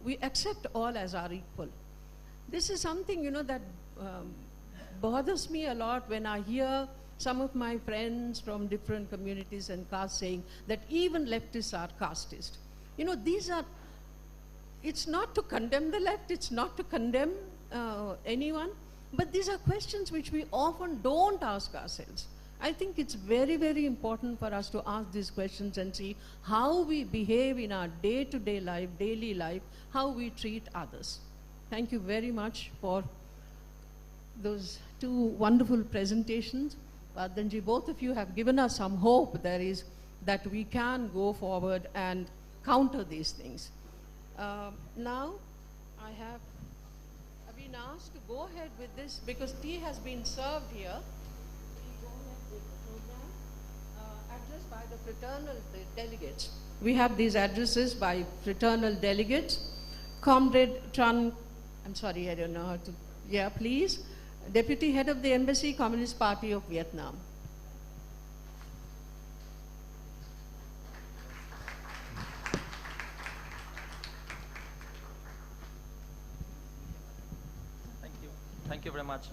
we accept all as our equal. This is something, you know, that bothers me a lot when I hear some of my friends from different communities and castes saying that even leftists are casteist. You know, these are, it's not to condemn the left, it's not to condemn anyone, but these are questions which we often don't ask ourselves. I think it's very, very important for us to ask these questions and see how we behave in our day-to-day life, daily life, how we treat others. Thank you very much for those two wonderful presentations. Vardhanji, both of you have given us some hope that we can go forward and counter these things. Now, I have been asked to go ahead with this because tea has been served here. Addressed by the fraternal delegates. We have these addresses by fraternal delegates. Comrade Tran, I'm sorry, I don't know how to, yeah, please. Deputy Head of the Embassy, Communist Party of Vietnam. Thank you. Thank you very much,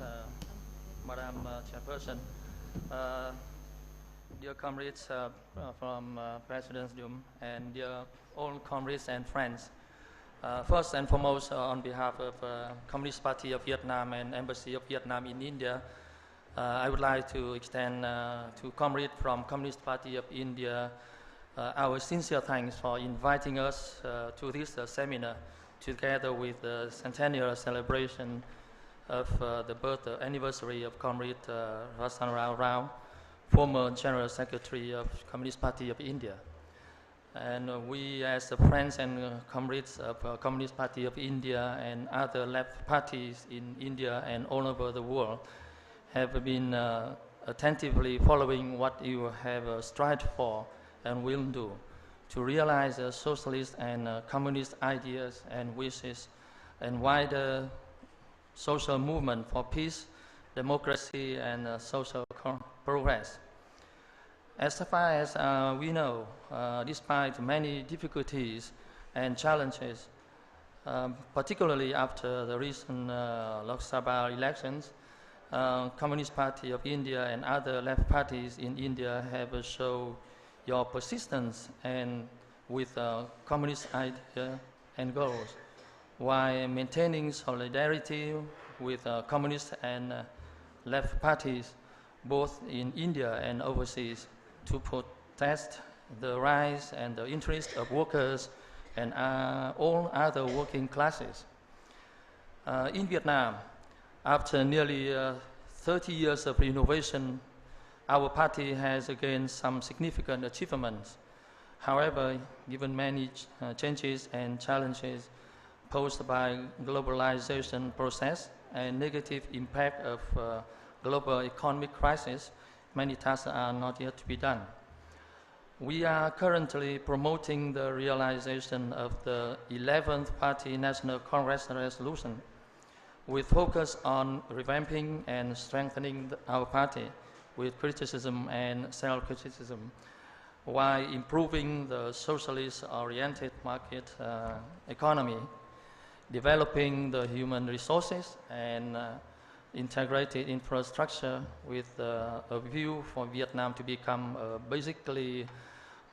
Madam Chairperson. Dear comrades from Presidency and dear all comrades and friends. First and foremost, on behalf of Communist Party of Vietnam and Embassy of Vietnam in India, I would like to extend to comrades from Communist Party of India our sincere thanks for inviting us to this seminar together with the centennial celebration of the birth anniversary of Comrade Rasan Rao, former General Secretary of Communist Party of India. And we as friends and comrades of Communist Party of India and other left parties in India and all over the world have been attentively following what you have strived for and will do to realize socialist and communist ideas and wishes and wider social movement for peace, democracy, and social progress. As far as we know, despite many difficulties and challenges, particularly after the recent Lok Sabha elections, Communist Party of India and other left parties in India have shown your persistence and with communist ideas and goals, while maintaining solidarity with communist and left parties, both in India and overseas, to protest the rights and the interests of workers and all other working classes. In Vietnam, after nearly 30 years of innovation, our party has gained some significant achievements. However, given many changes and challenges posed by globalization process and negative impact of global economic crisis, many tasks are not yet to be done. We are currently promoting the realization of the 11th Party National Congress resolution with focus on revamping and strengthening our party with criticism and self-criticism, while improving the socialist-oriented market economy, developing the human resources and integrated infrastructure with a view for Vietnam to become a basically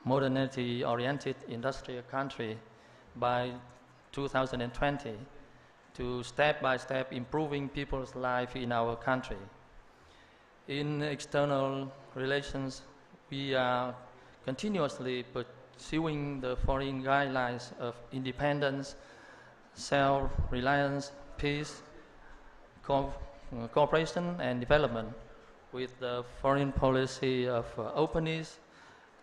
modernity-oriented industrial country by 2020, to step-by-step improving people's life in our country. In external relations, we are continuously pursuing the foreign guidelines of independence, self-reliance, peace, cooperation and development, with the foreign policy of openness,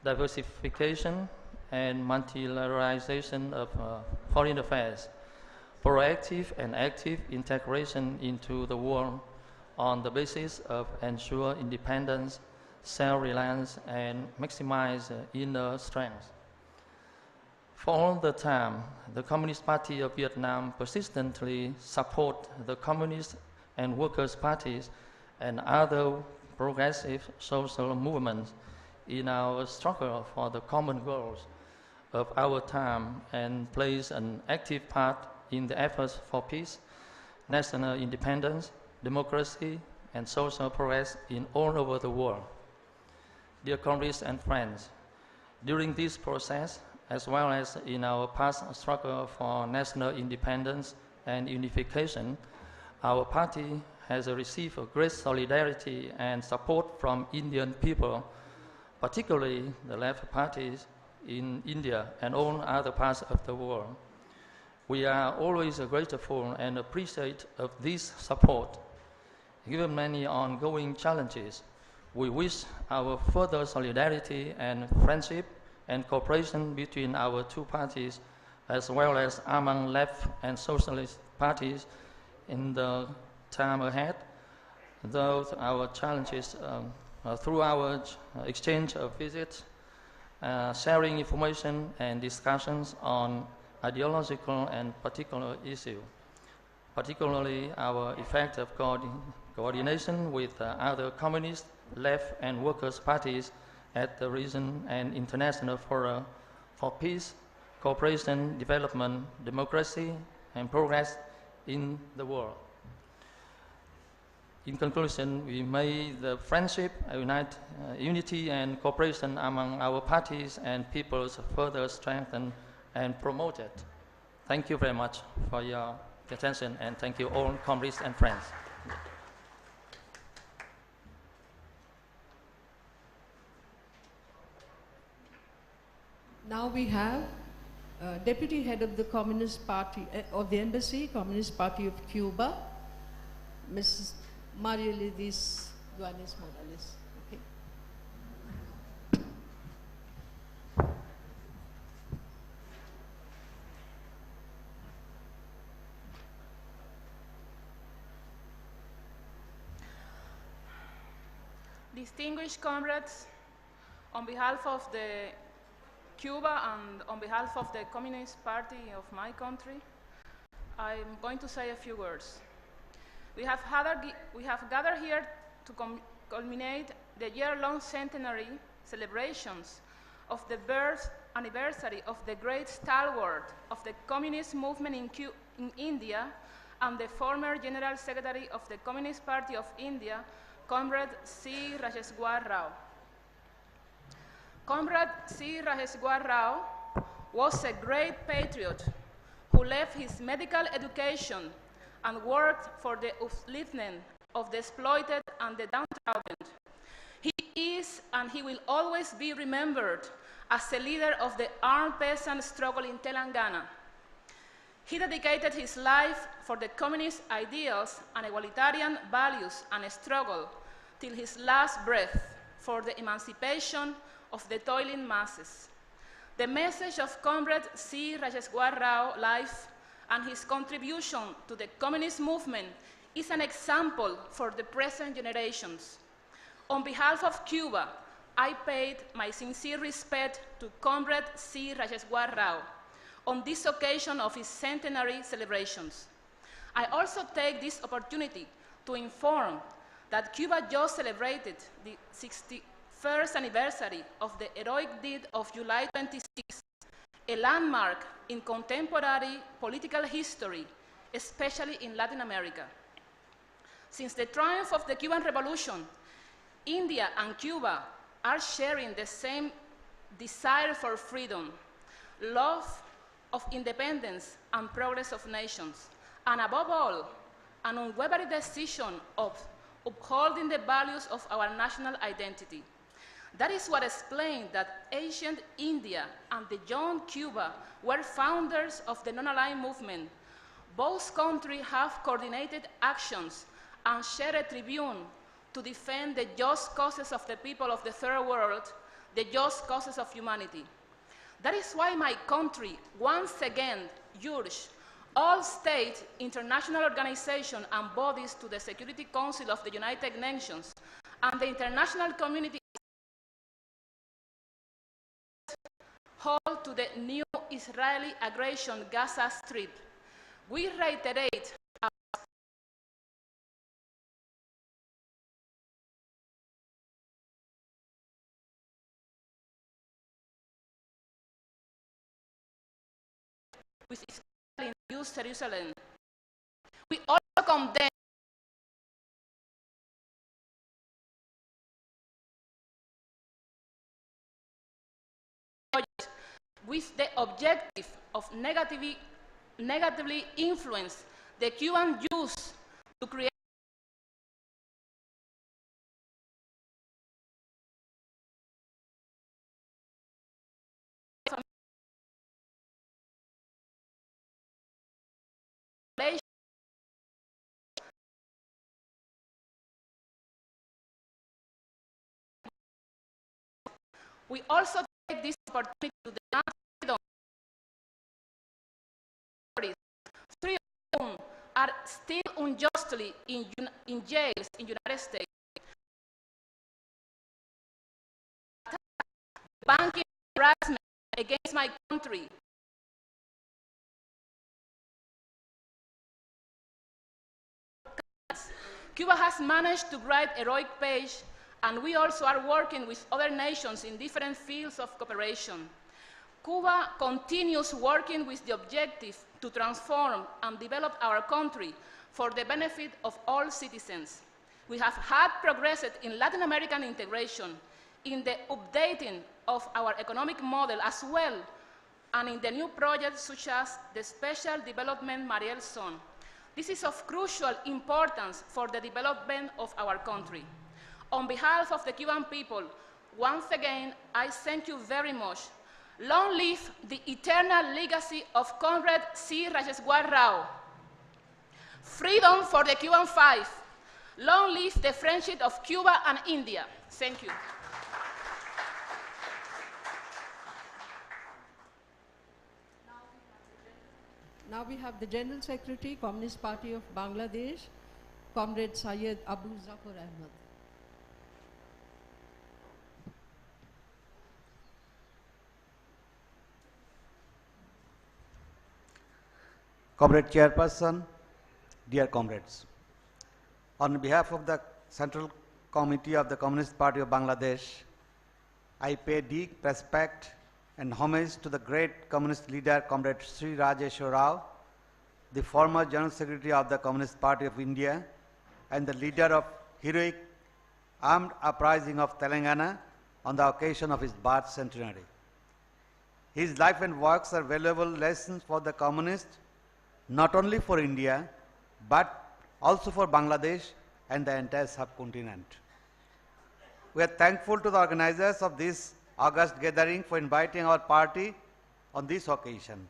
diversification, and multilateralization of foreign affairs, proactive and active integration into the world on the basis of ensure independence, self-reliance, and maximize inner strength. For all the time, the Communist Party of Vietnam persistently support the Communist and Workers' parties and other progressive social movements in our struggle for the common goals of our time and plays an active part in the efforts for peace, national independence, democracy, and social progress in all over the world. Dear colleagues and friends, during this process, as well as in our past struggle for national independence and unification, our party has received a great solidarity and support from Indian people, particularly the left parties in India and all other parts of the world. We are always grateful and appreciate of this support. Given many ongoing challenges, we wish our further solidarity and friendship and cooperation between our two parties, as well as among left and socialist parties in the time ahead. Though our challenges through our exchange of visits, sharing information and discussions on ideological and particular issues, particularly our effective coordination with other communist, left and workers' parties at the region and international fora for peace, cooperation, development, democracy, and progress in the world. In conclusion, we may the friendship, unity and cooperation among our parties and peoples further strengthened and promoted. Thank you very much for your attention, and thank you all comrades and friends. Now we have Deputy Head of the Communist Party, of the Embassy, Communist Party of Cuba, Mrs. Maria Lidis Duanes Morales. Okay. Distinguished comrades, on behalf of the Cuba and on behalf of the Communist Party of my country, I'm going to say a few words. We have gathered here to culminate the year-long centenary celebrations of the birth anniversary of the great stalwart of the communist movement in India and the former General Secretary of the Communist Party of India, Comrade C. Rajeshwar Rao. Comrade C. Rajeshwar Rao was a great patriot who left his medical education and worked for the upliftment of the exploited and the downtrodden. He is and he will always be remembered as a leader of the armed peasant struggle in Telangana. He dedicated his life for the communist ideals and egalitarian values and struggle till his last breath for the emancipation of the toiling masses. The message of Comrade C. Rajeshwar Rao's life and his contribution to the communist movement is an example for the present generations. On behalf of Cuba, I paid my sincere respect to Comrade C. Rajeshwar Rao on this occasion of his centenary celebrations. I also take this opportunity to inform that Cuba just celebrated the 61st anniversary of the heroic deed of July 26, a landmark in contemporary political history, especially in Latin America. Since the triumph of the Cuban Revolution, India and Cuba are sharing the same desire for freedom, love of independence and progress of nations, and above all, an unwavering decision of upholding the values of our national identity. That is what explained that ancient India and the young Cuba were founders of the non-aligned movement. Both countries have coordinated actions and shared a tribune to defend the just causes of the people of the third world, the just causes of humanity. That is why my country once again urged all state, international organizations and bodies to the Security Council of the United Nations and the international community hold to the new Israeli aggression Gaza Strip. We reiterate with its capital in East Jerusalem. We also condemn projects with the objective of negatively influence the Cuban youth to create We also take this opportunity to denounce freedom. Three of whom are still unjustly in jails in the United States. Banking harassment against my country. Cuba has managed to write a heroic page, and we also are working with other nations in different fields of cooperation. Cuba continues working with the objective to transform and develop our country for the benefit of all citizens. We have had progress in Latin American integration, in the updating of our economic model as well, and in the new projects such as the Special Development Mariel Zone. This is of crucial importance for the development of our country. On behalf of the Cuban people, once again, I thank you very much. Long live the eternal legacy of Comrade C. Rajeshwar Rao. Freedom for the Cuban Five. Long live the friendship of Cuba and India. Thank you. Now we have the General Secretary, Communist Party of Bangladesh, Comrade Syed Abu Zafar Ahmed. Comrade Chairperson, dear comrades, on behalf of the Central Committee of the Communist Party of Bangladesh, I pay deep respect and homage to the great communist leader, Comrade Sri Rajeshwar Rao, the former General Secretary of the Communist Party of India and the leader of heroic armed uprising of Telangana on the occasion of his birth centenary. His life and works are valuable lessons for the communists, not only for India, but also for Bangladesh and the entire subcontinent. We are thankful to the organizers of this August gathering for inviting our party on this occasion.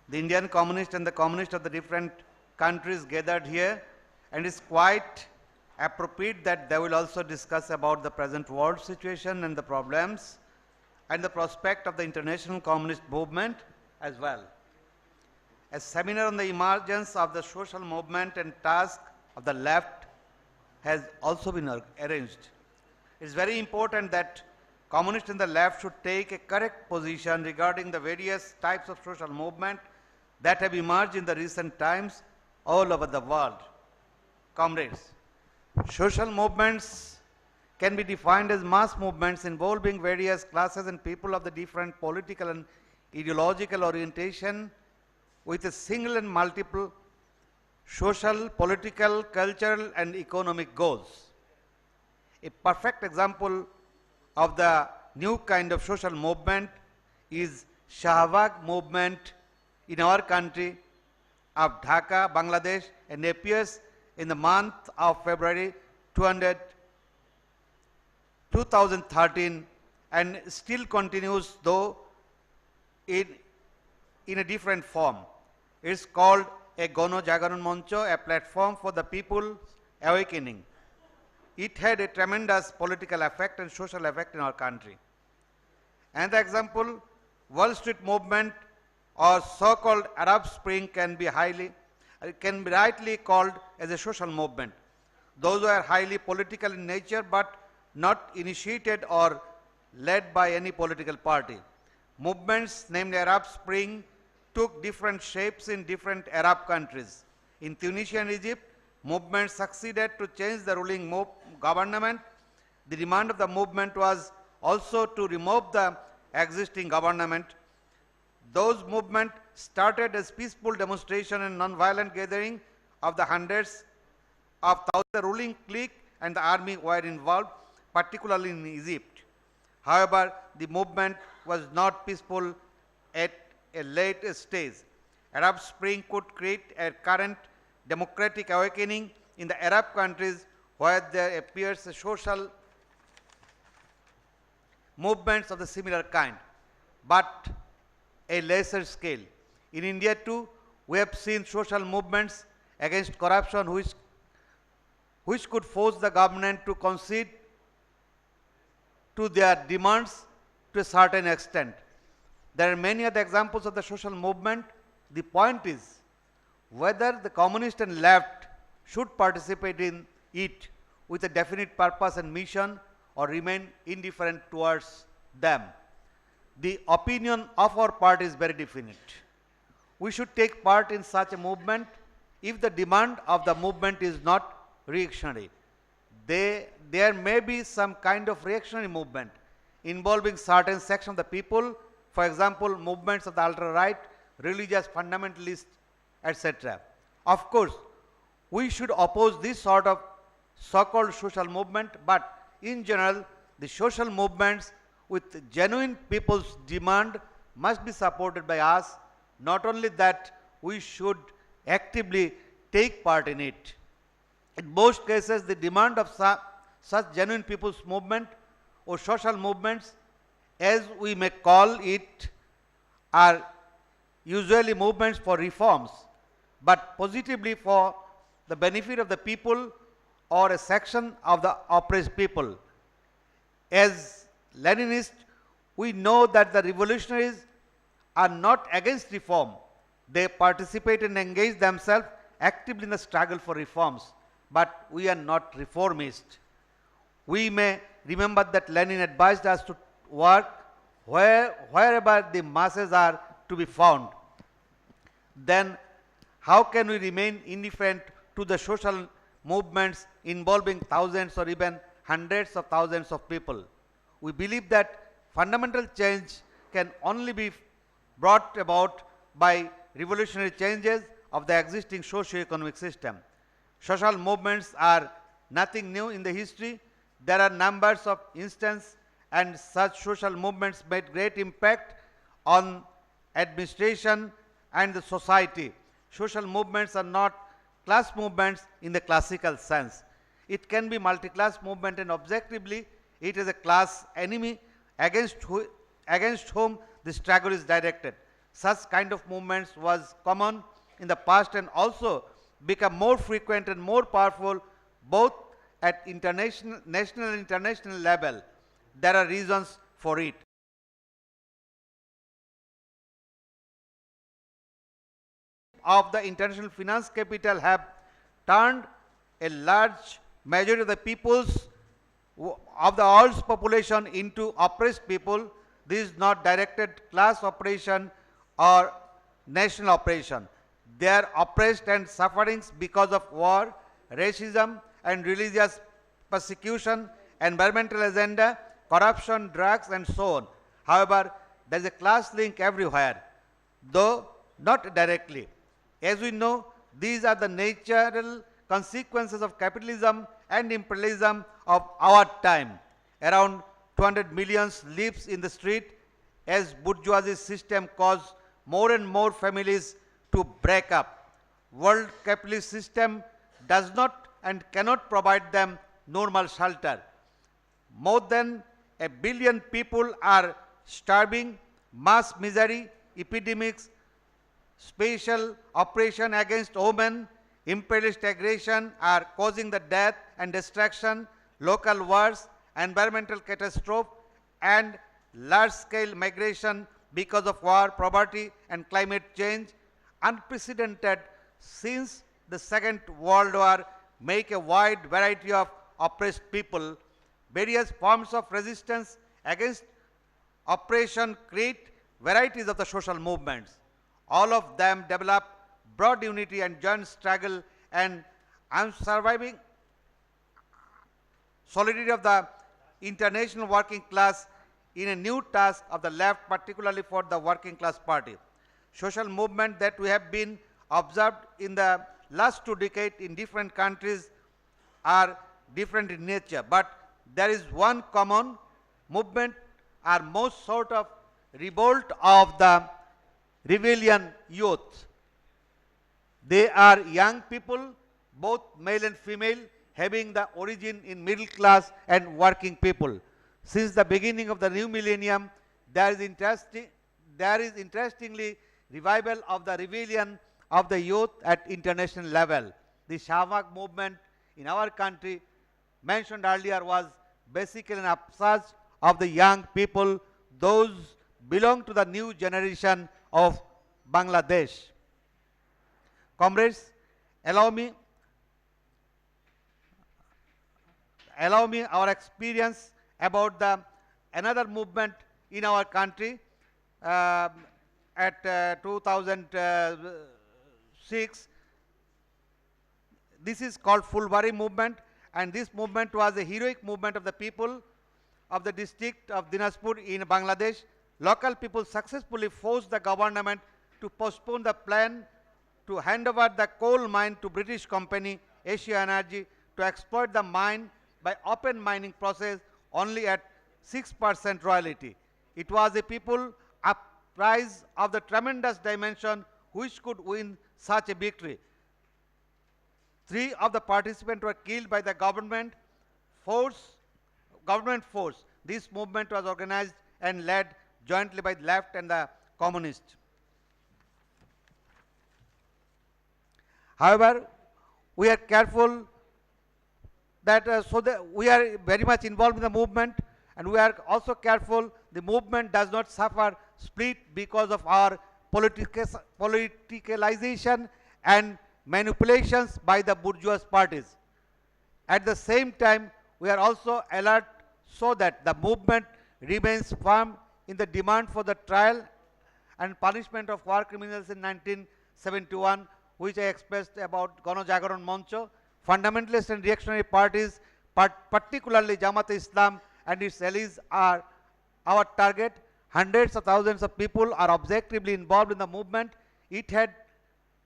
The Indian communists and the communists of the different countries gathered here, and it's quite appropriate that they will also discuss about the present world situation and the problems and the prospect of the international communist movement as well. A seminar on the emergence of the social movement and task of the left has also been arranged. It's very important that communists in the left should take a correct position regarding the various types of social movement that have emerged in the recent times all over the world. Comrades, social movements can be defined as mass movements involving various classes and people of the different political and ideological orientation with a single and multiple social, political, cultural and economic goals. A perfect example of the new kind of social movement is Shahbag movement in our country of Dhaka, Bangladesh, and appears in the month of February 2013 and still continues though in a different form. It's called a Gono Jagaran Moncho, a platform for the people's awakening. It had a tremendous political effect and social effect in our country. And the example, Wall Street movement or so-called Arab Spring can be rightly called as a social movement. Those were highly political in nature but not initiated or led by any political party. Movements named Arab Spring took different shapes in different Arab countries. In Tunisia and Egypt, movements succeeded to change the ruling government. The demand of the movement was also to remove the existing government. Those movements started as peaceful demonstration and non-violent gathering of the hundreds of thousands. The ruling clique and the army were involved, particularly in Egypt. However, the movement was not peaceful at a late stage. Arab Spring could create a current democratic awakening in the Arab countries where there appears a social movements of the similar kind, but a lesser scale. In India too, we have seen social movements against corruption which could force the government to concede to their demands to a certain extent. There are many other examples of the social movement. The point is whether the communist and left should participate in it with a definite purpose and mission or remain indifferent towards them. The opinion of our party is very definite. We should take part in such a movement if the demand of the movement is not reactionary. There may be some kind of reactionary movement involving certain section of the people, for example, movements of the ultra-right, religious fundamentalists, etc. Of course, we should oppose this sort of so-called social movement, but in general, the social movements with genuine people's demand must be supported by us. Not only that, we should actively take part in it. In most cases, the demand of such genuine people's movement or social movements, as we may call it, are usually movements for reforms, but positively for the benefit of the people or a section of the oppressed people. As Leninists, we know that the revolutionaries are not against reform. They participate and engage themselves actively in the struggle for reforms, but we are not reformists. We may remember that Lenin advised us to work wherever the masses are to be found. Then how can we remain indifferent to the social movements involving thousands or even hundreds of thousands of people? We believe that fundamental change can only be brought about by revolutionary changes of the existing socio-economic system. Social movements are nothing new in the history. There are numbers of instances, and such social movements made great impact on administration and the society. Social movements are not class movements in the classical sense. It can be multi-class movement, and objectively it is a class enemy against whom the struggle is directed. Such kind of movements was common in the past and also become more frequent and more powerful both at national and international level. There are reasons for it. Of the international finance capital have turned a large majority of the peoples of the world's population into oppressed people. This is not directed class operation or national operation. They are oppressed and sufferings because of war, racism and religious persecution, environmental agenda, corruption, drugs and so on. However, there is a class link everywhere, though not directly. As we know, these are the natural consequences of capitalism and imperialism of our time. Around 200 million lives in the street as bourgeoisie system caused more and more families to break up. World capitalist system does not and cannot provide them normal shelter. More than 1 billion people are starving, mass misery, epidemics, special operation against women, imperialist aggression are causing the death and destruction, local wars, environmental catastrophe, and large-scale migration because of war, poverty, and climate change, unprecedented since the Second World War, make a wide variety of oppressed people. Various forms of resistance against oppression create varieties of the social movements. All of them develop broad unity and joint struggle and unsurviving solidarity of the international working class in a new task of the left, particularly for the working class party. social movement that we have been observed in the last 2 decades in different countries are different in nature, but there is one common movement or most sort of revolt of the rebellion youth. They are young people, both male and female, having the origin in middle class and working people. Since the beginning of the new millennium, there is interestingly revival of the rebellion of the youth at international level. The Shavak movement in our country, mentioned earlier, was basically an upsurge of the young people, those belong to the new generation of Bangladesh. Comrades, allow me our experience about the another movement in our country at 2006. This is called Fulbari movement, and this movement was a heroic movement of the people of the district of Dinajpur in Bangladesh. Local people successfully forced the government to postpone the plan to hand over the coal mine to British company Asia Energy to exploit the mine by open mining process only at 6% royalty. It was a people uprise of the tremendous dimension which could win such a victory. 3 of the participants were killed by the government force. This movement was organized and led jointly by the left and the communists. However, we are careful that we are very much involved in the movement, and we are also careful the movement does not suffer split because of our politicalization and manipulations by the bourgeois parties. At the same time, we are also alert so that the movement remains firm in the demand for the trial and punishment of war criminals in 1971, which I expressed about Gano Jagaran Mancho. Fundamentalist and reactionary parties, particularly Jamaat-e-Islam and its allies, are our target. Hundreds of thousands of people are objectively involved in the movement. It had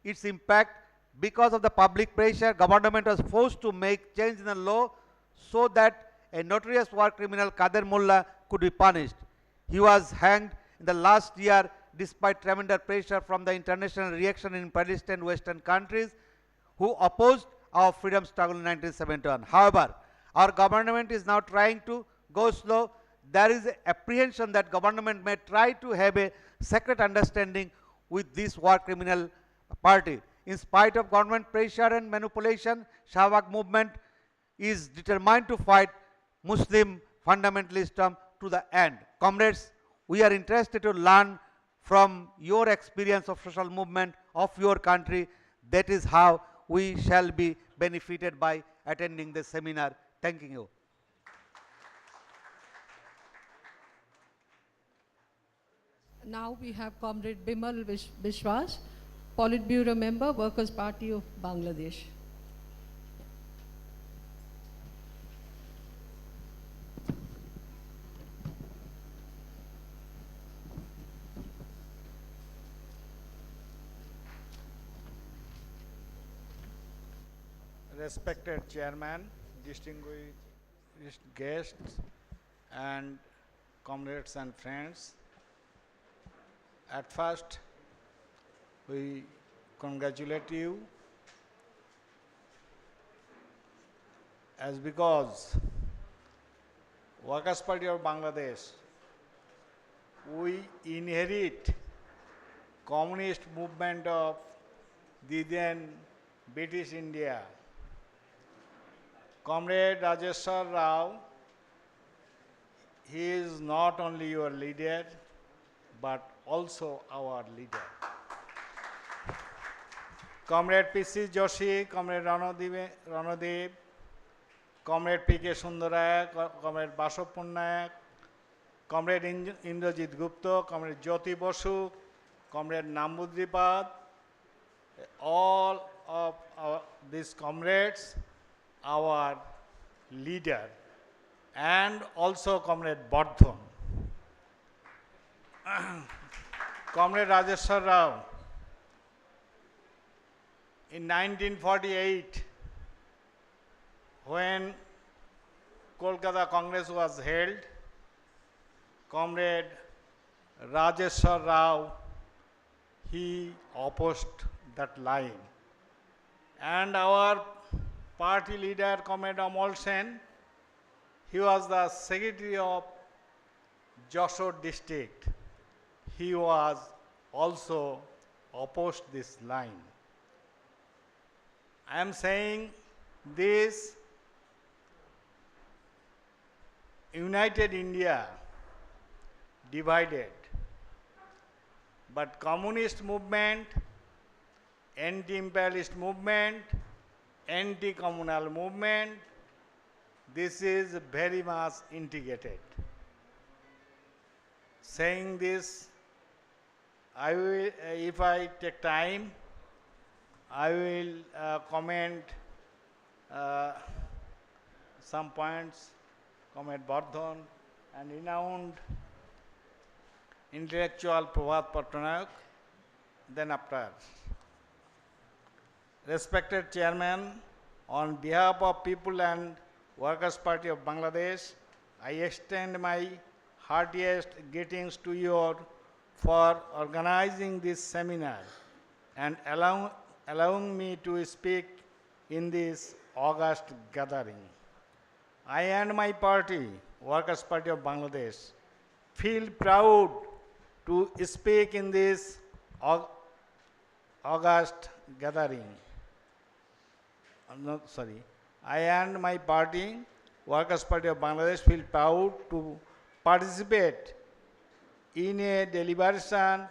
its impact. Because of the public pressure, government was forced to make change in the law so that a notorious war criminal, Kader Mullah, could be punished. He was hanged in the last year despite tremendous pressure from the international reaction in Palestine and Western countries who opposed our freedom struggle in 1971. However, our government is now trying to go slow. There is an apprehension that government may try to have a secret understanding with this war criminal party. In spite of government pressure and manipulation, Shavak movement is determined to fight Muslim fundamentalism to the end. Comrades, we are interested to learn from your experience of social movement of your country. That is how we shall be benefited by attending this seminar. Thank you. Now we have Comrade Bimal Biswas, Politburo member, Workers' Party of Bangladesh. Respected Chairman, distinguished guests, and comrades and friends, at first, we congratulate you as because Workers' Party of Bangladesh, we inherit communist movement of the then British India. Comrade Rajeshwar Rao, he is not only your leader, but also our leader. Comrade P.C. Joshi, Comrade Ranadev, Comrade P.K. Sundaraya, Comrade Basop Punnayak, Comrade Indrajit Gupta, Comrade Jyoti Basu, Comrade Nambudripad, all of these comrades, our leader, and also Comrade Bardhan. Comrade Rajeshwar Rao, in 1948, when Kolkata Congress was held, Comrade Rajeshwar Rao, he opposed that line. And our party leader, Comrade Amal Sen, he was the secretary of Jashore district. He was also opposed this line. I am saying this united India divided, but communist movement, anti-imperialist movement, anti-communal movement, this is very much integrated. Saying this, I will, if I take time, I will comment some points, comment Bardhan and renowned intellectual Prabhat Patnaik, then after. Respected Chairman, on behalf of People and Workers' Party of Bangladesh, I extend my heartiest greetings to you for organizing this seminar and allowing me to speak in this August gathering. I and my party, Workers' Party of Bangladesh, feel proud to speak in this August gathering. I and my party, Workers' Party of Bangladesh, feel proud to participate in a deliberation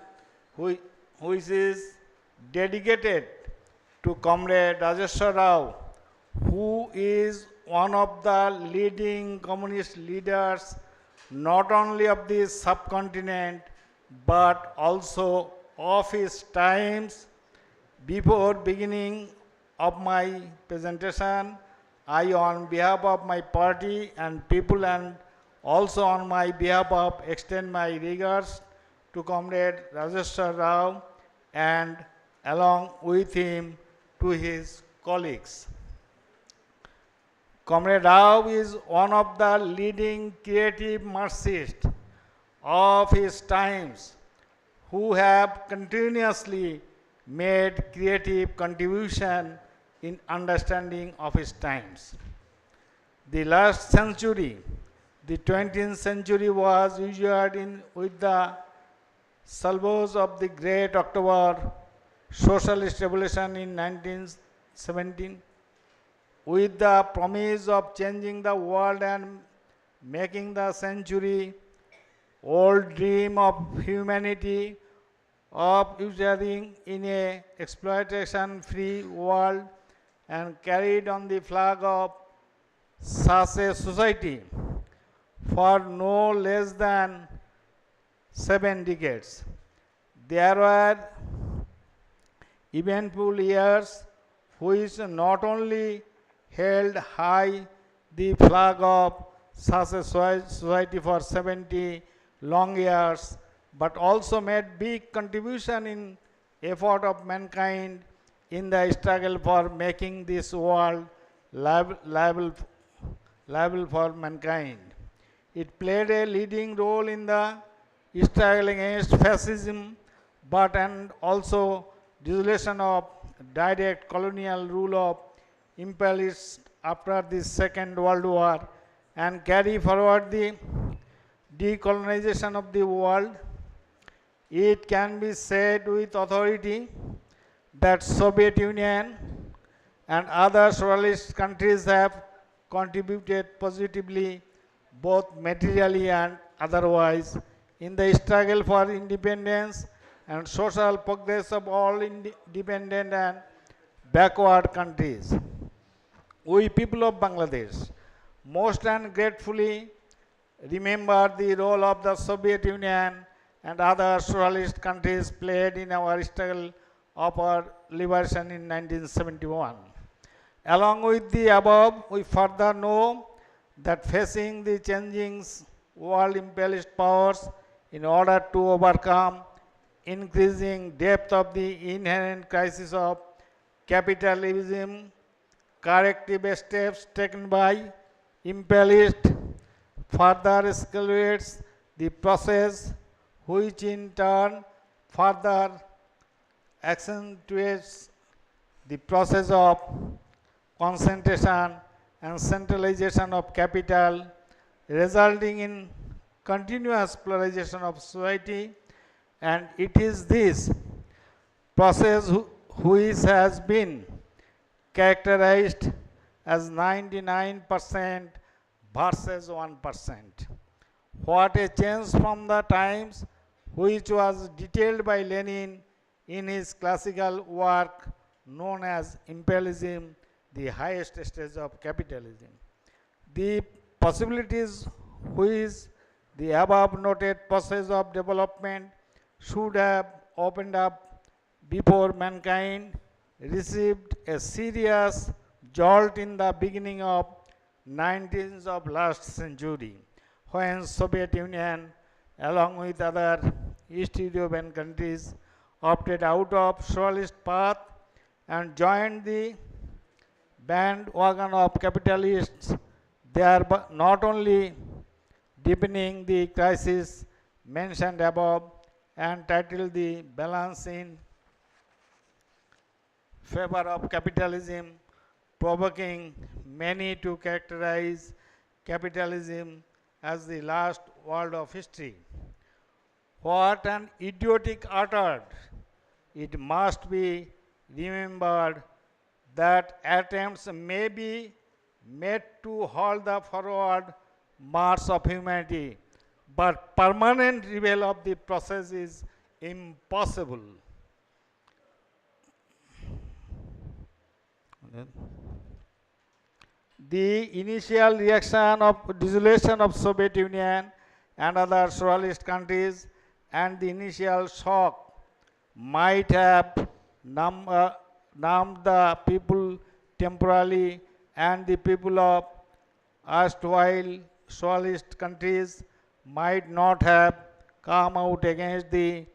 which is dedicated to Comrade Rajeshwar Rao, who is one of the leading communist leaders not only of this subcontinent but also of his times. Before beginning of my presentation, I, on behalf of my party and people and also on my behalf of extend my regards to Comrade Rajeshwar Rao and along with him to his colleagues. Comrade Rao is one of the leading creative Marxists of his times who have continuously made creative contribution in understanding of his times. The last century, the 20th century, was ushered with the salvos of the Great October Socialist Revolution in 1917, with the promise of changing the world and making the century-old dream of humanity of ushering in a exploitation-free world and carried on the flag of such a society for no less than 7 decades. There were eventful years which not only held high the flag of such a society for 70 long years, but also made big contribution in effort of mankind in the struggle for making this world liable for mankind. It played a leading role in the struggle against fascism, but and also dissolution of direct colonial rule of imperialists after the Second World War and carry forward the decolonization of the world. It can be said with authority that Soviet Union and other socialist countries have contributed positively both materially and otherwise in the struggle for independence and social progress of all independent and backward countries. We people of Bangladesh most ungratefully remember the role of the Soviet Union and other socialist countries played in our struggle of our liberation in 1971. Along with the above, we further know that facing the changing world imperialist powers in order to overcome increasing depth of the inherent crisis of capitalism, corrective steps taken by imperialists further escalates the process, which in turn further accentuates the process of concentration and centralization of capital, resulting in continuous polarization of society. And it is this process which has been characterized as 99% versus 1%. What a change from the times which was detailed by Lenin in his classical work known as imperialism, the highest stage of capitalism. The possibilities which the above noted process of development should have opened up before mankind received a serious jolt in the beginning of 19th of last century, when Soviet Union along with other East European countries opted out of socialist path and joined the bandwagon of capitalists, thereby not only deepening the crisis mentioned above and titled the balance in favor of capitalism, provoking many to characterize capitalism as the last word of history. What an idiotic uttered! It must be remembered that attempts may be made to halt the forward march of humanity, but permanent reveal of the process is impossible. The initial reaction of dissolution of Soviet Union and other socialist countries and the initial shock might have numbed the people temporarily, and the people of erstwhile socialist countries might not have come out against the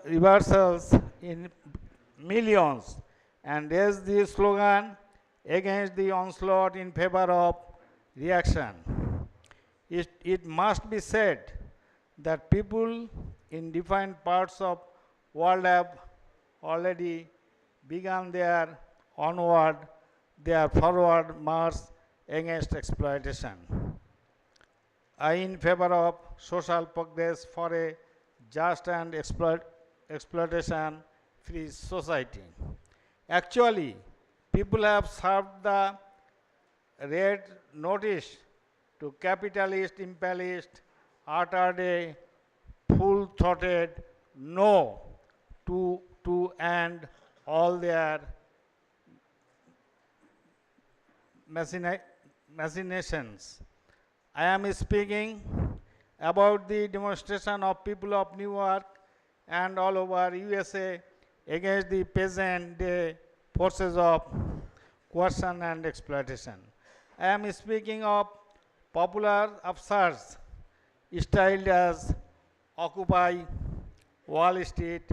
reversals in millions and raised the slogan against the onslaught in favor of reaction. It must be said that people in different parts of world have already begun their forward march against exploitation. I in favor of social progress for a just and exploitation-free society. Actually, people have served the red notice to capitalist imperialists, uttered a full-throated no to end all their machinations. I am speaking about the demonstration of people of New York and all over USA against the present day forces of coercion and exploitation. I am speaking of popular upstarts styled as Occupy Wall Street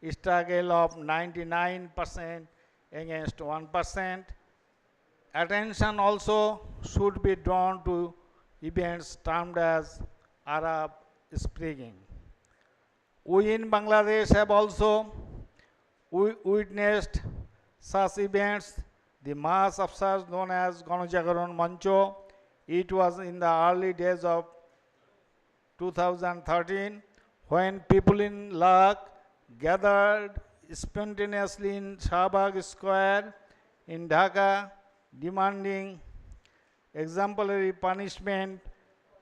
struggle of 99% against 1%. Attention also should be drawn to events termed as Arab Spring. We in Bangladesh have also witnessed such events. The mass upsurge known as Ganojagaron Mancho, it was in the early days of 2013 when people in Lakh gathered spontaneously in Shahbag Square in Dhaka, demanding exemplary punishment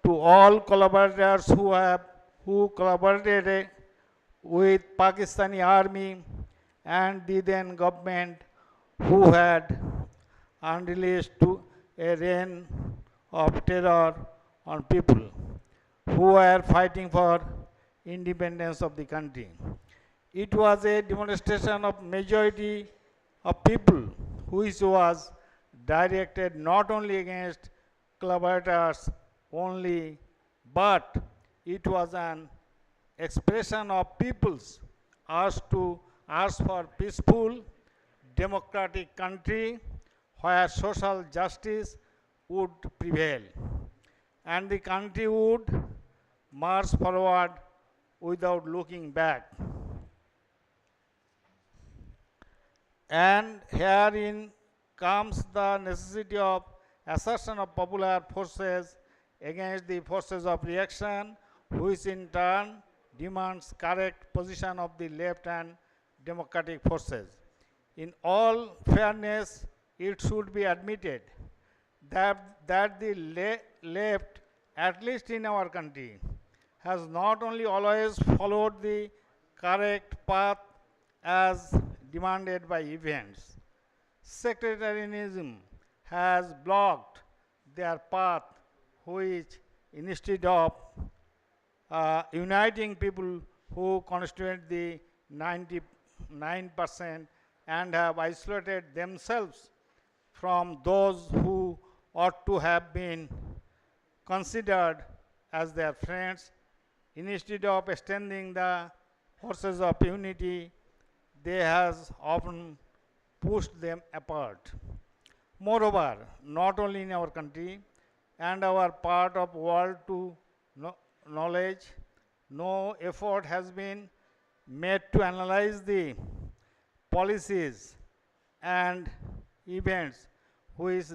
to all collaborators who collaborated with Pakistani army and the then government, who had unleashed a reign of terror on people who were fighting for independence of the country. It was a demonstration of majority of people which was directed not only against collaborators only, but it was an expression of peoples ask for peaceful, democratic country where social justice would prevail and the country would march forward without looking back. And herein comes the necessity of assertion of popular forces against the forces of reaction, which in turn demands correct position of the left and democratic forces. In all fairness, it should be admitted that the left, at least in our country, has not only always followed the correct path as demanded by events. Sectarianism has blocked their path, which instead of uniting people who constitute the 99% and have isolated themselves from those who ought to have been considered as their friends, instead of extending the forces of unity, they has often pushed them apart. Moreover, not only in our country and our part of world to knowledge, no effort has been made to analyze the policies and events which